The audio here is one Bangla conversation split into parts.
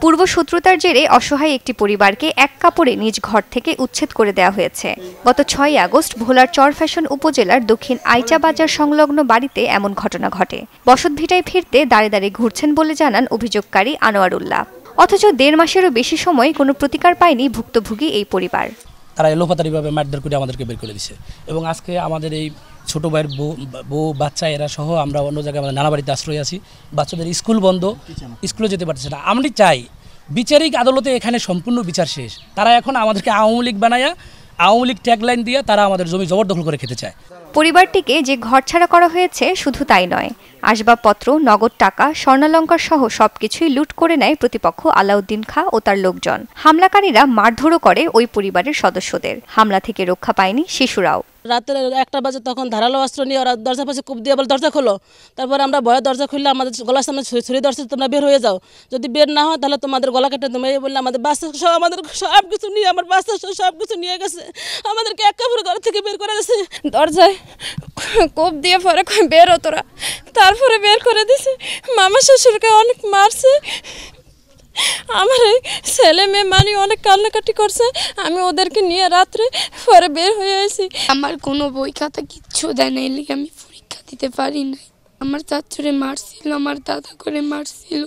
পূর্বশত্রুতার জেরে অসহায় একটি পরিবারকে এক কাপড়ে নিজ ঘর থেকে উচ্ছেদ করে দেওয়া হয়েছে। গত ৬ আগস্ট ভোলার চরফ্যাশন উপজেলার দক্ষিণ আইচা বাজার সংলগ্ন বাড়িতে এমন ঘটনা ঘটে। বসতভিটায় ফিরতে দাঁড়ে দাঁড়িয়ে ঘুরছেন বলে জানান অভিযোগকারী আনোয়ারুল্লাহ। অথচ ১.৫ মাসেরও বেশি সময় কোনো প্রতিকার পায়নি ভুক্তভোগী এই পরিবার। তারা এলোপাতারিভাবে মারধর করে আমাদেরকে বের করে দিছে এবং আজকে আমাদের এই ছোট ভাইয়ের বউ বাচ্চা এরা সহ আমরা অন্য জায়গায় আমাদের নানা বাড়িতে আশ্রয় আছি। বাচ্চাদের স্কুল বন্ধ, স্কুলে যেতে পারতেছে না। আমরা চাই বিচারিক আদালতে এখানে সম্পূর্ণ বিচার শেষ। তারা এখন আমাদেরকে আওয়ামী লীগ বানায়া, আওয়ামী লীগ ট্যাগলাইন দিয়ে তারা আমাদের জমি জবরদখল করে খেতে চায়। পরিবারটিকে যে ঘরছাড়া করা হয়েছে শুধু তাই নয়, আসবাবপত্র, নগদ টাকা, স্বর্ণালঙ্কার সহ সবকিছুই লুট করে নেয় প্রতিপক্ষ আলাউদ্দিন খাঁ ও তার লোকজন। হামলাকারীরা মারধরও করে ওই পরিবারের সদস্যদের। হামলা থেকে রক্ষা পায়নি শিশুরাও। রাতের ১টা বাজে তখন ধারালো অস্ত্র নিয়ে ওরা দরজা পাশে কূপ দিয়ে বলে দরজা খোলো। তারপর আমরা ভয়ে দরজা খুললে আমাদের গলার সামনে ছুরি ধরছে, তোমরা বের হয়ে যাও, যদি বের না হয় তাহলে তোমাদের গলা কেটে তুমি বললে আমাদের বাচ্চা সহ আমাদের সব কিছু নিয়ে, আমার বাচ্চা সহ সব কিছু নিয়ে গেছে। আমাদেরকে এক কাপড় ঘর থেকে বের করে দিয়েছে, দরজায় কোপ দিয়ে পরে বের তোরা, তারপরে বের করে দিছে। মামা শ্বশুরকে অনেক মারছে। আমার এই ছেলে মেয়ে মানে অনেক কান্নাকাটি করছে। আমি ওদেরকে নিয়ে রাত্রে পরে বের হয়ে আসি। আমার কোনো বই খাতা কিচ্ছু দেয় না, এলে আমি পরীক্ষা দিতে পারি নাই। আমার চাচুরে মারছিল, আমার দাদা করে মারছিল।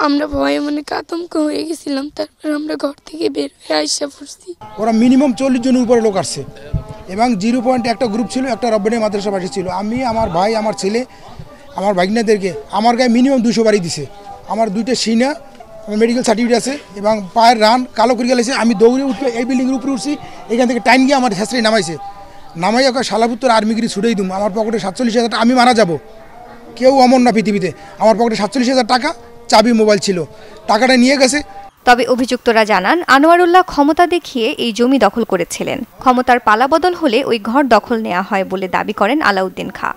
আমরা ভয়ে মনে আতঙ্ক হয়ে গেছিলাম। তারপর আমরা ঘর থেকে বের হয়ে আইসা পড়ছি। ওরা মিনিমাম 40 জনের উপরে লোক আসছে এবং 0 পয়েন্টে একটা গ্রুপ ছিল, একটা রব্বানি মাদ্রাসা পাশে ছিল। আমি, আমার ভাই, আমার ছেলে, আমার ভাগিনাদেরকে আমার গায়ে মিনিমাম 200 বাড়ি দিছে। আমার 2টা সিনা, আমার মেডিকেল সার্টিফিকেট আছে এবং পায়ের রান কালো করে গেলেছে। আমি দৌড়ে উঠে এই বিল্ডিংয়ের উপরে উঠছি, এখান থেকে টাইম গিয়ে আমার হেসড়ে নামাই ওকে শালাপুত্তর আর্মিগিরি ছুটেই দুম। আমার পকেটে 47,000 টাকা, আমি মারা যাব, কেউ অমর না পৃথিবীতে। আমার পকেটে 47,000 টাকা, চাবি, মোবাইল ছিল, টাকাটা নিয়ে গেছে। তবে অভিযুক্তরা জানান আনোয়ারুল্লাহ ক্ষমতা দেখিয়ে এই জমি দখল করেছিলেন। ক্ষমতার পালাবদল হলে ওই ঘর দখল নেওয়া হয় বলে দাবি করেন আলাউদ্দিন খাঁ।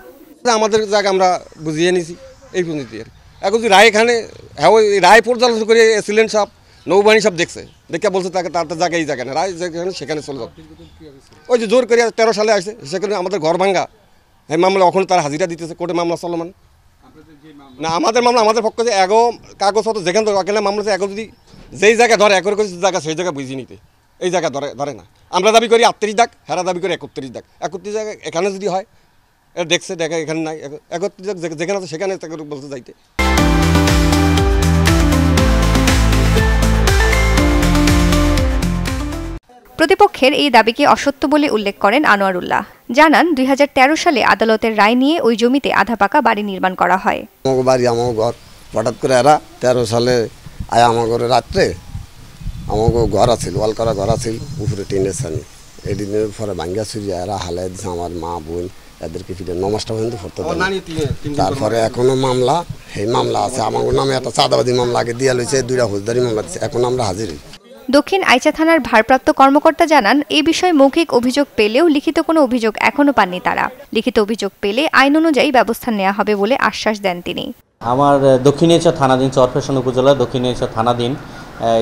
আমাদের জায়গা আমরা বুঝিয়ে নিছি এই পর্যন্ত। এখন যদি রায় এখানে হ্যাঁ ওই রায় পর্যালোচনা করে এসিলেন সব নৌবাহিনী সব দেখছে, দেখে বলছে তাকে তার জায়গা এই জায়গা না, রায় যেখানে সেখানে চলে যাও। ওই যে জোর করে 13 সালে আসছে, সেখানে আমাদের ঘর ভাঙ্গা এই মামলা ওখানে তার হাজিরা দিতেছে, কোর্টে মামলা চলমান না। আমাদের মামলা আমাদের পক্ষে যে এগো কাগজপত্র যেখানে এখানে মামলা এগো যদি যেই জায়গায় ধরে একর করে জায়গা সেই জায়গায় বুঝিয়ে নিতে, এই জায়গা ধরে না। আমরা দাবি করি 38 দাগ, হেরা দাবি করি 31 দাগ। 31 জায়গা এখানে যদি হয় দেখছে, দেখা এখানে নাই, 31 দাগ যেখানে আছে সেখানে বলতে যাইতে। প্রতিপক্ষের এই দাবিকে অসত্য বলে উল্লেখ করেন আনোয়ারুল্লাহ। জানান 2013 সালে আদালতের রায় নিয়ে ওই জমিতে আধা পাকা বাড়ি নির্মাণ করা হয়। আমার বাড়ি, আমার ঘর হঠাৎ করে এরা 13 সালে আয় আমার ঘরে রাত্রে আমার ঘর আছে, ওয়াল করা ঘর আছে, উপরে টিনের ছানি। এই দিনের পরে ভাঙ্গা চুরি এরা হালাই দিচ্ছে আমার মা বোন এদেরকে ফিরে 9 মাসটা পর্যন্ত পড়তে দেয়। তারপরে এখনো মামলা, এই মামলা আছে আমার নামে, একটা চাঁদাবাদী মামলা আগে দিয়া লইছে, 2টা ফৌজদারি মামলা দিচ্ছে, এখন আমরা হাজির। দক্ষিণ আইচা থানার ভারপ্রাপ্ত কর্মকর্তা জানান এই বিষয়ে মৌখিক অভিযোগ পেলেও লিখিত কোনো অভিযোগ এখনো পাননি তারা। লিখিত অভিযোগ পেলে আইন অনুযায়ী ব্যবস্থা নেওয়া হবে বলে আশ্বাস দেন তিনি। আমার দক্ষিণ আইচা থানাধীন চরফ্যাশন উপজেলা দক্ষিণ আইচা থানাধীন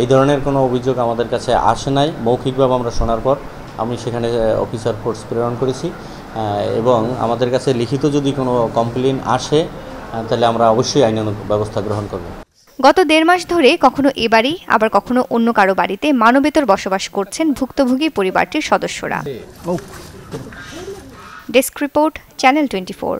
এই ধরনের কোনো অভিযোগ আমাদের কাছে আসে নাই। মৌখিকভাবে আমরা শোনার পর আমি সেখানে অফিসার ফোর্স প্রেরণ করেছি এবং আমাদের কাছে লিখিত যদি কোনো কমপ্লেন আসে তাহলে আমরা অবশ্যই আইনানুগ ব্যবস্থা গ্রহণ করব। গত 1.5 মাস ধরে কখনো এ বাড়ি আবার কখনো অন্য কারো বাড়িতে মানবেতর বসবাস করছেন ভুক্তভোগী পরিবারটির সদস্যরা। Desk report, channel 24।